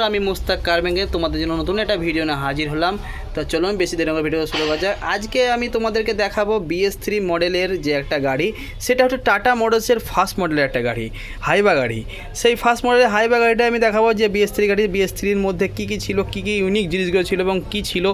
আমি মুস্তাক কার ব্যাংকে তোমাদের জন্য নতুন একটা ভিডিও নিয়ে হাজির হলাম। তো চলো আমি বেশি দেরি ভিডিও শুরু করা যাক। আজকে আমি তোমাদেরকে দেখাবো BS3 মডেলের যে একটা গাড়ি, সেটা হচ্ছে টাটা মোটরসের ফার্স্ট মডেলের একটা গাড়ি, হাইবা গাড়ি। সেই ফার্স্ট মডেলের হাইবা গাড়িটা আমি দেখাবো যে BS3 গাড়ি, BS3-র মধ্যে কী কী ছিল, কী কী ইউনিক জিনিসগুলো ছিল এবং কী ছিল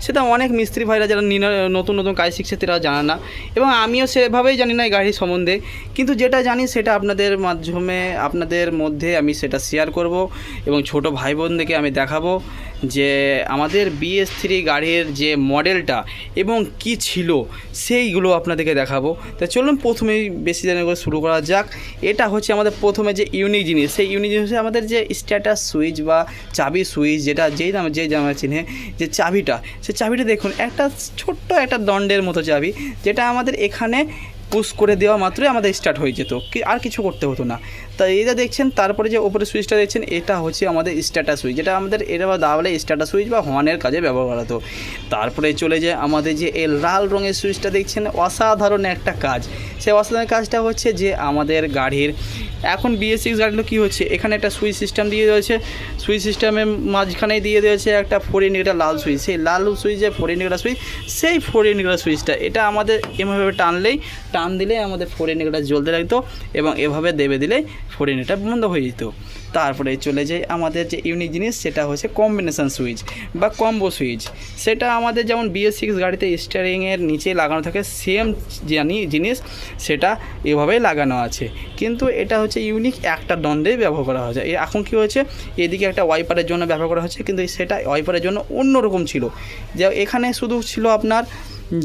সেটা অনেক মিস্ত্রি ভাইরা যারা নতুন নতুন কাজ শিখছে তারা জানে না, এবং আমিও সেভাবেই জানি না এই গাড়ির সম্বন্ধে। কিন্তু যেটা জানি সেটা আপনাদের মাধ্যমে আপনাদের মধ্যে আমি সেটা শেয়ার করব এবং ছোটো ভাই বোনদেরকে আমি দেখাবো যে আমাদের BS3 গাড়ির যে মডেলটা এবং কি ছিল সেইগুলো আপনাদেরকে দেখাবো। তো চলুন প্রথমেই বেশি জানা করে শুরু করা যাক। এটা হচ্ছে আমাদের প্রথমে যে ইউনিক জিনিস, সেই ইউনিক জিনিস হচ্ছে আমাদের যে স্ট্যাটাস সুইচ বা চাবি সুইচ, যেটা যেই জামা চিনে যে চাবিটা, সেই চাবিটা দেখুন একটা ছোট্ট একটা দণ্ডের মতো চাবি, যেটা আমাদের এখানে পুশ করে দেওয়া মাত্রই আমাদের স্টার্ট হয়ে যেত, আর কিছু করতে হতো না। তাই এটা দেখছেন, তারপরে যে ওপরে সুইচটা দেখছেন এটা হচ্ছে আমাদের স্ট্যাটাস সুইচ, যেটা আমাদের এটা দাবালে স্ট্যাটাস সুইচ বা হর্নের কাজে ব্যবহার করা হতো। তারপরে চলে যায় আমাদের যে এই লাল রঙের সুইচটা দেখছেন, অসাধারণ একটা কাজ। সেই অসাধারণ কাজটা হচ্ছে যে আমাদের গাড়ির এখন BS6 গাড়িগুলো কী হচ্ছে, এখানে একটা সুইচ সিস্টেম দিয়ে দিয়েছে, সুইচ সিস্টেমের মাঝখানেই দিয়ে দিয়েছে একটা 4 ইন্ডিকেটার লাল সুইচ। সেই লাল সুইচ যে 4 ইন্ডিকেটার সুইচ, সেই 4 ইন্ডিকেটার সুইচটা এটা আমাদের এভাবে টান দিলে আমাদের 4 ইন্ডিকেটার জ্বলতে লাগতো, এবং এভাবে দেবে দিলে 4 ইন্ডিকেটার বন্ধ হয়ে যেত। তারপরে চলে যায় আমাদের যে ইউনিক জিনিস, সেটা হচ্ছে কম্বিনেশন সুইচ বা কম্বো সুইচ। সেটা আমাদের যেমন BS6 গাড়িতে স্টিয়ারিংয়ের নিচে লাগানো থাকে, সেম জিনিস সেটা এভাবেই লাগানো আছে, কিন্তু এটা হচ্ছে ইউনিক একটা দণ্ডেই ব্যবহার করা হয়েছে। এখন কী হয়েছে, এদিকে একটা ওয়াইপারের জন্য ব্যবহার করা হচ্ছে, কিন্তু সেটা ওয়াইপারের জন্য অন্যরকম ছিল। যে এখানে শুধু ছিল আপনার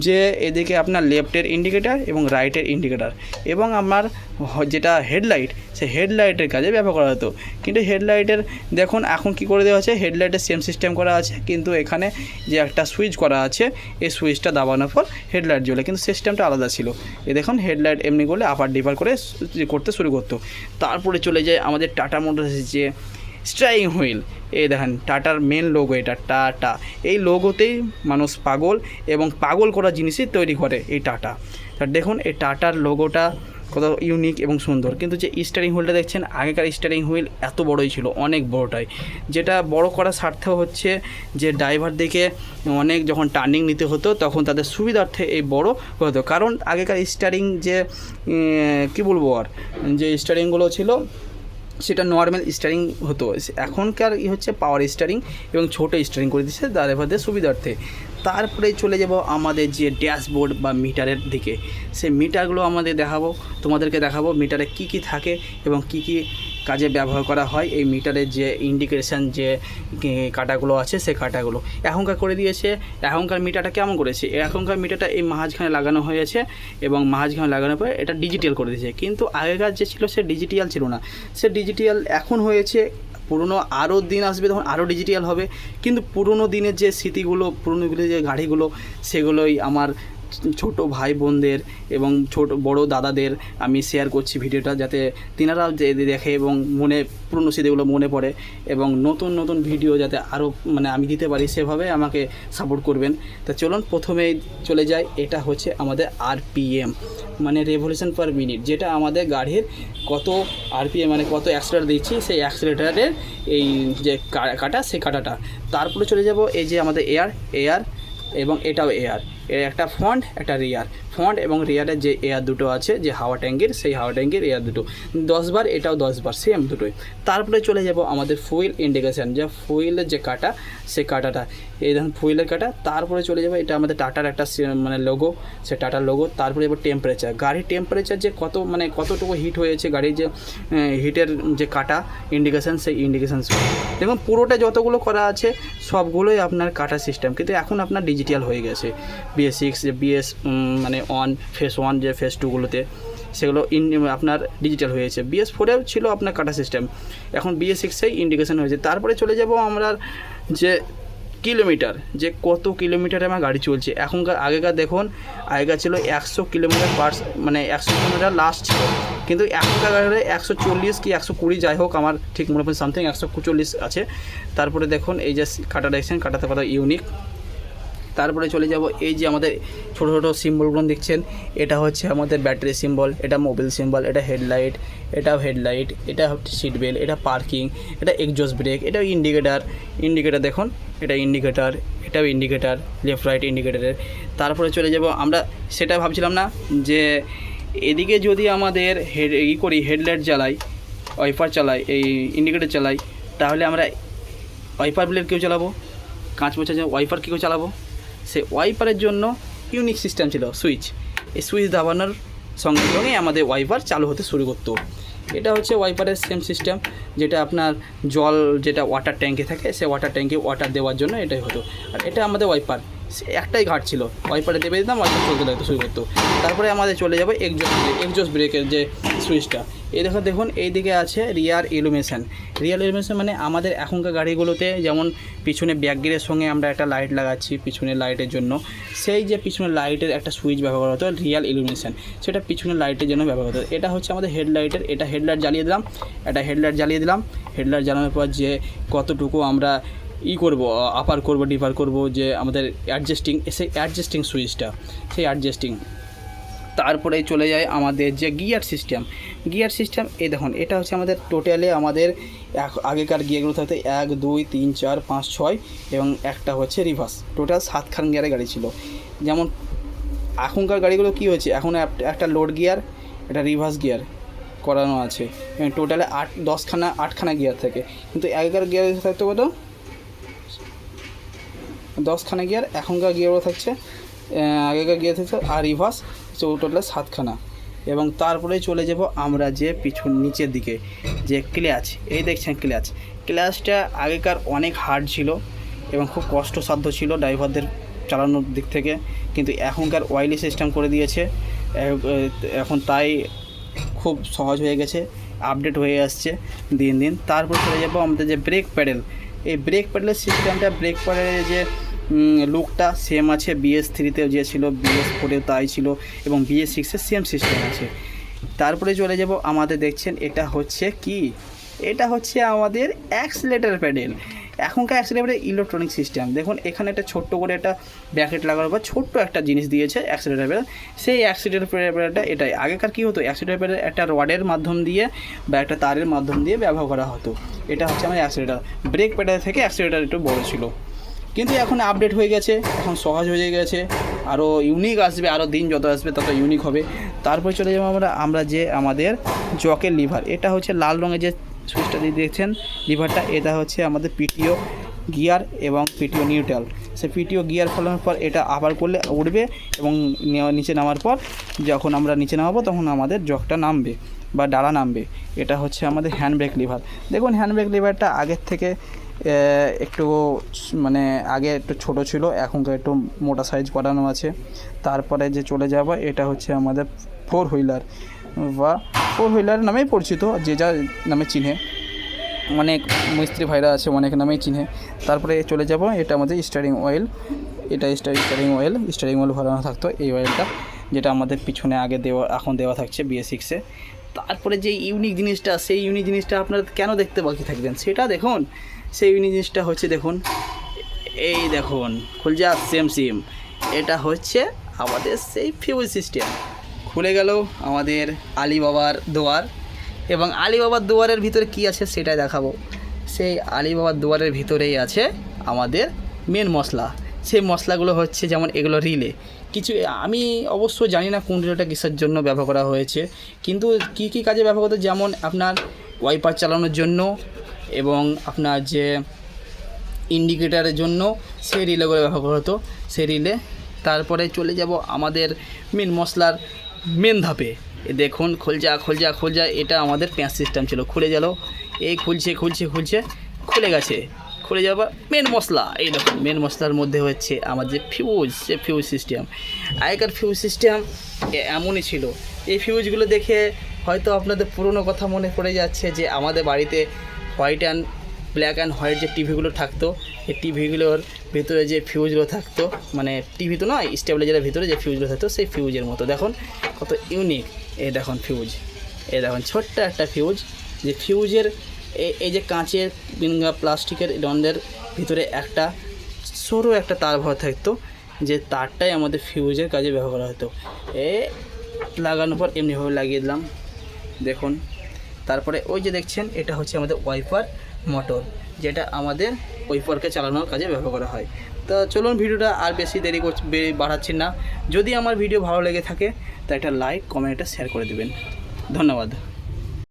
যে এদিকে আপনার লেফটের ইন্ডিকেটার এবং রাইটের ইন্ডিকেটার, এবং আমার যেটা হেডলাইট, সেই হেডলাইটের কাজে ব্যবহার করা হতো। কিন্তু হেডলাইটের দেখুন এখন কি করে দেওয়া আছে, হেডলাইটের সেম সিস্টেম করা আছে, কিন্তু এখানে যে একটা সুইচ করা আছে, এই সুইচটা দাবানোর পর হেডলাইট জ্বলে, কিন্তু সিস্টেমটা আলাদা ছিল। এ দেখুন হেডলাইট এমনি করলে আপার ডিপার করে করতে শুরু করতো। তারপরে চলে যায় আমাদের টাটা মোটরসের যে স্টিয়ারিং হুইল, এই দেখেন টাটার মেন লোগো, এটা টাটা। এই লোগোতেই মানুষ পাগল, এবং পাগল করা জিনিসই তৈরি করে এই টাটা। তা দেখুন এই টাটার লোগোটা কত ইউনিক এবং সুন্দর। কিন্তু যে স্টিয়ারিং হুইলটা দেখছেন, আগেকার স্টিয়ারিং হুইল এত বড়ই ছিল, অনেক বড়টাই, যেটা বড় করার স্বার্থ হচ্ছে যে ড্রাইভারদেরকে অনেক যখন টার্নিং নিতে হতো তখন তাদের সুবিধার্থে এই বড় হতো। কারণ আগেকার স্টিয়ারিং যে কী বলবো আর, যে স্টিয়ারিংগুলো ছিল সেটা নর্মাল স্টিয়ারিং হতো, এখনকার হচ্ছে পাওয়ার স্টিয়ারিং এবং ছোটো স্টিয়ারিং করে দিচ্ছে ড্রাইভারদের সুবিধার্থে। তারপরে চলে যাব আমাদের যে ড্যাশবোর্ড বা মিটারের দিকে। সেই মিটারগুলো তোমাদেরকে দেখাবো মিটারে কি কি থাকে এবং কি কি কাজে ব্যবহার করা হয়। এই মিটারের যে ইন্ডিকেশান যে কাঁটাগুলো আছে, সেই কাঁটাগুলো এখনকার করে দিয়েছে। এখনকার মিটারটা কেমন করেছে, এখনকার মিটারটা এই মাঝখানে লাগানো হয়েছে, এবং মাঝখানে লাগানোর পরে এটা ডিজিটাল করে দিয়েছে। কিন্তু আগেকার যে ছিল সে ডিজিটাল ছিল না, সে ডিজিটাল এখন হয়েছে। পুরনো আরও দিন আসবে তখন আরও ডিজিটাল হবে, কিন্তু পুরনো দিনের যে স্মৃতিগুলো, পুরনো যে গাড়িগুলো, সেগুলোই আমার ছোট ভাই বোনদের এবং বড় দাদাদের আমি শেয়ার করছি ভিডিওটা, যাতে তিনারাও দেখে এবং পুরনো স্মৃতিগুলো মনে পড়ে, এবং নতুন নতুন ভিডিও যাতে আরও আমি দিতে পারি, সেভাবে আমাকে সাপোর্ট করবেন। তা চলুন প্রথমেই চলে যাই। এটা হচ্ছে আমাদের RPM, রেভলিউশন পার মিনিট, যেটা আমাদের গাড়ির কত RPM কত অ্যাক্সিলারেটর দিচ্ছি, সেই অ্যাক্সিলারেটরের এই যে কাটা, সেই কাটাটা। তারপরে চলে যাব এই যে আমাদের এয়ার এবং এটাও এয়ার, এর একটা ফ্রন্ট একটা রিয়ার, ফ্রন্ট এবং রিয়ারের যে এয়ার দুটো আছে, যে হাওয়া ট্যাঙ্কির, সেই হাওয়া ট্যাঙ্কির এয়ার দুটো 10 বার, এটাও 10 বার, সেম দুটোই। তারপরে চলে যাব আমাদের ফুয়েল ইন্ডিকেশান, যে ফুয়েলের যে কাটা, সেই কাটাটা, এই দেখুন ফুয়েলের কাটা। তারপরে চলে যাবে এটা আমাদের টাটার একটা লোগো, সে টাটার লোগো। তারপরে এবার টেম্পারেচার, গাড়ির টেম্পারেচার যে কতটুকু হিট হয়েছে, গাড়ির যে হিটের যে কাটা ইন্ডিকেশান, সেই ইন্ডিকেশান দেখুন পুরোটা যতগুলো করা আছে সবগুলোই আপনার কাটা সিস্টেম, কিন্তু এখন আপনার ডিজিটাল হয়ে গেছে। BS6 যে ফেস 1 যে ফেস 2গুলোতে, সেগুলো আপনার ডিজিটাল হয়েছে। BS4এও ছিল আপনার কাটা সিস্টেম, এখন BS6এই ইন্ডিকেশান হয়েছে। তারপরে চলে যাব আমরা যে কিলোমিটার, যে কত কিলোমিটারে আমার গাড়ি চলছে। আগেকার দেখুন, আগেকার ছিল 100 কিলোমিটার 100 কিলোমিটার লাস্ট ছিল, কিন্তু এখনকার গাড়ি 140 কি 120, যাই হোক আমার ঠিক মনে পড়ে সামথিং 140 আছে। তারপরে দেখুন এই যে কাটা দেখছেন, কাটাতে কত ইউনিক, তারপরে চলে যাব এই যে আমাদের ছোটো ছোটো সিম্বলগুলো দেখছেন, এটা হচ্ছে আমাদের ব্যাটারি সিম্বল, এটা মোবিল সিম্বল, এটা হেডলাইট, এটাও হেডলাইট, এটা হচ্ছে সিট বেল্ট, এটা পার্কিং, এটা এক্সজস্ট ব্রেক, এটাও ইন্ডিকেটার দেখুন, এটা ইন্ডিকেটার, এটাও ইন্ডিকেটার, লেফট রাইট ইন্ডিকেটারের। তারপরে চলে যাব আমরা, সেটা ভাবছিলাম না যে এদিকে যদি আমাদের হেডলাইট জ্বালাই, ওয়াইপার চালাই, এই ইন্ডিকেটার চালাই, তাহলে আমরা ওয়াইপার ব্লেড কেউ চালাবো, কাঁচ মোছার জন্য ওয়াইপার কী করে চালাবো? সেই ওয়াইপারের জন্য ইউনিক সিস্টেম ছিল সুইচ, এই সুইচ দাবানোর সঙ্গে সঙ্গেই আমাদের ওয়াইপার চালু হতে শুরু করতো। এটা হচ্ছে ওয়াইপারের সেম সিস্টেম, যেটা আপনার জল যেটা ওয়াটার ট্যাঙ্কে থাকে, সেই ওয়াটার ট্যাঙ্কে ওয়াটার দেওয়ার জন্য এটাই হতো। আর এটা আমাদের ওয়াইপার, একটাই ঘাট ছিল, ওয়াইপারে দেবে দিতাম, ওয়াইপার চলতে লাগতো শুরু করতো। তারপরে আমাদের চলে যাবে এক্সজস্ট ব্রেকের যে সুইচটা, এই দেখুন এইদিকে আছে রিয়ার ইলুমিনেশন। মানে আমাদের এখনকার গাড়িগুলোতে যেমন পিছনে ব্যাক গিয়ারের সঙ্গে আমরা একটা লাইট লাগাচ্ছি পিছনের লাইটের জন্য, সেই যে পিছনের লাইটের একটা সুইচ ব্যবহার করা হতো রিয়ার ইলুমিনেশন, সেটা পিছনের লাইটের জন্য ব্যবহার হতো। এটা হচ্ছে আমাদের হেডলাইটের, এটা হেডলাইট জ্বালিয়ে দিলাম, হেডলাইট জ্বালানোর পর যে কতটুকু আমরা করব, আপার করব, ডিপার করব, যে আমাদের অ্যাডজাস্টিং সুইচটা, সেই অ্যাডজাস্টিং। তারপরে চলে যায় আমাদের যে গিয়ার সিস্টেম, এই দেখুন, এটা হচ্ছে আমাদের টোটালে আমাদের আগেকার গিয়ারগুলো থাকতে 1 2 3 4 5 6 এবং একটা হচ্ছে রিভার্স, টোটাল 7খান গিয়ারের গাড়ি ছিল। যেমন এখনকার গাড়িগুলো কী হয়েছে, এখন একটা লোড গিয়ার, একটা রিভার্স গিয়ার করানো আছে, টোটালে 8খানা গিয়ার থাকে। কিন্তু আগেকার গিয়ার থাকতে কত, 10খানা গিয়ার, এখনকার গিয়ারও থাকছে, আগেকার গিয়ার থাকছে আর রিভার্স টোটালে 7খানা। এবং তারপরে চলে যাব আমরা যে নিচের দিকে যে ক্লাচ, এই দেখছেন ক্লাচটা আগেকার অনেক হার্ড ছিল এবং খুব কষ্টসাধ্য ছিল ড্রাইভারদের চালানোর দিক থেকে, কিন্তু এখনকার অয়েলি সিস্টেম করে দিয়েছে, এখন তাই খুব সহজ হয়ে গেছে, আপডেট হয়ে আসছে দিন দিন। তারপর চলে যাব আমাদের যে ব্রেক প্যাডেল, এই ব্রেক প্যাডেলের সিস্টেমটা, ব্রেক প্যাডেলের যে লুকটা সেম আছে BS3-তেও যে ছিল, BS4-এও তাই ছিল এবং BS6-এর সেম সিস্টেম আছে। তারপরে চলে যাব আমাদের দেখছেন এটা হচ্ছে কি, এটা হচ্ছে আমাদের অ্যাক্সিলারেটর প্যাডেল। এখনকার অ্যাক্সিলারেটর ইলেকট্রনিক সিস্টেম, দেখুন এখানে একটা ছোট্ট করে একটা ব্র্যাকেট লাগানোর পর ছোট্ট একটা জিনিস দিয়েছে অ্যাক্সিলারেটর প্যাডেল, সেই অ্যাক্সিলারেটর প্যাডেলটা এটাই। আগেকার কী হতো, অ্যাক্সিলারেটর প্যাডেল একটা রডের মাধ্যম দিয়ে বা একটা তারের মাধ্যম দিয়ে ব্যবহার করা হতো, এটা হচ্ছে আমাদের অ্যাক্সিলারেটর। ব্রেক প্যাডেল থেকে অ্যাক্সিলারেটর একটু বড়ো ছিল, কিন্তু এখন আপডেট হয়ে গেছে, এখন সহজ হয়ে গেছে, আরও ইউনিক আসবে, আরও দিন যত আসবে তত ইউনিক হবে। তারপর চলে যাবো আমরা যে আমাদের জকের লিভার, এটা হচ্ছে লাল রঙের যে সুইচটা দিয়ে দেখছেন লিভারটা, এটা হচ্ছে আমাদের পিটিও গিয়ার এবং পিটিও নিউট্রাল। সে পিটিও গিয়ার ফলানোর পর এটা আবার করলে উঠবে এবং নিচে নামার পর যখন আমরা নিচে নামাবো তখন আমাদের জকটা নামবে বা ডালা নামবে। এটা হচ্ছে আমাদের হ্যান্ড ব্রেক লিভার। দেখুন হ্যান্ড ব্রেক লিভারটা আগের থেকে একটু মানে আগে একটু ছোটো ছিল, এখনকার একটু মোটা সাইজ করানো আছে। তারপরে যে চলে যাব এটা হচ্ছে আমাদের 4 হুইলার বা 4 হুইলার নামেই পরিচিত, যে যা নামে চিনে, অনেক মিস্ত্রি ভাইরা আছে অনেক নামেই চিনে। তারপরে চলে যাব এটা আমাদের স্টিয়ারিং অয়েল, এটা স্টিয়ারিং অয়েল ভরানো থাকতো, এই অয়েলটা যেটা আমাদের পিছনে আগে এখন দেওয়া থাকছে BS6-এ। তারপরে যে ইউনিক জিনিসটা, সেই ইউনিক জিনিসটা আপনারা কেন দেখতে বাকি থাকবেন সেটা দেখুন। সেই ইউনিক জিনিসটা হচ্ছে দেখুন, এই দেখুন খুলজা সেম এটা হচ্ছে আমাদের সেই ফিউজ সিস্টেম। খুলে গেল আমাদের আলিবাবার দুয়ার, এবং আলিবাবার দুয়ারের ভিতরে কি আছে সেটাই দেখাবো। সেই আলিবাবার দুয়ারের ভিতরেই আছে আমাদের মেন মশলা। সেই মশলাগুলো হচ্ছে যেমন এগুলো রিলে, কিছু আমি অবশ্য জানি না কোন রিলেটা কিসের জন্য ব্যবহার করা হয়েছে, কিন্তু কি কাজে ব্যবহার করতে, যেমন আপনার ওয়াইপার চালানোর জন্য এবং আপনার যে ইন্ডিকেটারের জন্য সেই রিলেগুলো ব্যবহার করা হতো, সেই রিলে। তারপরে চলে যাব আমাদের মেন মশলার মেন ধাপে, দেখুন খোলজা, এটা আমাদের প্যাঁচ সিস্টেম ছিল। খুলে গেল, এই খুলছে খুলে গেছে, খুলে যাওয়ার মেন মশলা। এই দেখুন মেন মশলার মধ্যে হচ্ছে আমার যে ফিউজ সিস্টেম। আগেকার ফিউজ সিস্টেম এমনই ছিল। এই ফিউজগুলো দেখে হয়তো আপনাদের পুরনো কথা মনে পড়ে যাচ্ছে, যে আমাদের বাড়িতে ব্ল্যাক অ্যান্ড হোয়াইট যে টিভিগুলো থাকতো, এই টিভিগুলোর ভিতরে যে ফিউজগুলো থাকতো, মানে টিভি তো নয়, স্টেবিলাইজারের ভিতরে যে ফিউজগুলো থাকতো সেই ফিউজের মতো। দেখুন কত ইউনিক, এই দেখুন ফিউজ, এই দেখুন ছোট্ট একটা ফিউজ, যে ফিউজের এই যে কাঁচের প্লাস্টিকের দণ্ডের ভিতরে একটা সরু একটা তার ভরা থাকতো, যে তারটাই আমাদের ফিউজের কাজে ব্যবহার করা হতো। লাগানোর পর এমনিভাবে লাগিয়ে দিলাম, দেখুন। তারপরে ওই যে দেখছেন, এটা হচ্ছে আমাদের ওয়াইপার মোটর, যেটা আমাদের ওয়াইপারকে চালানোর কাজে ব্যবহার করা হয়। তো চলুন, ভিডিওটা আর বেশি দেরি বাড়াচ্ছি না। যদি আমার ভিডিও ভালো লেগে থাকে তা একটা লাইক, কমেন্ট, শেয়ার করে দেবেন। ধন্যবাদ।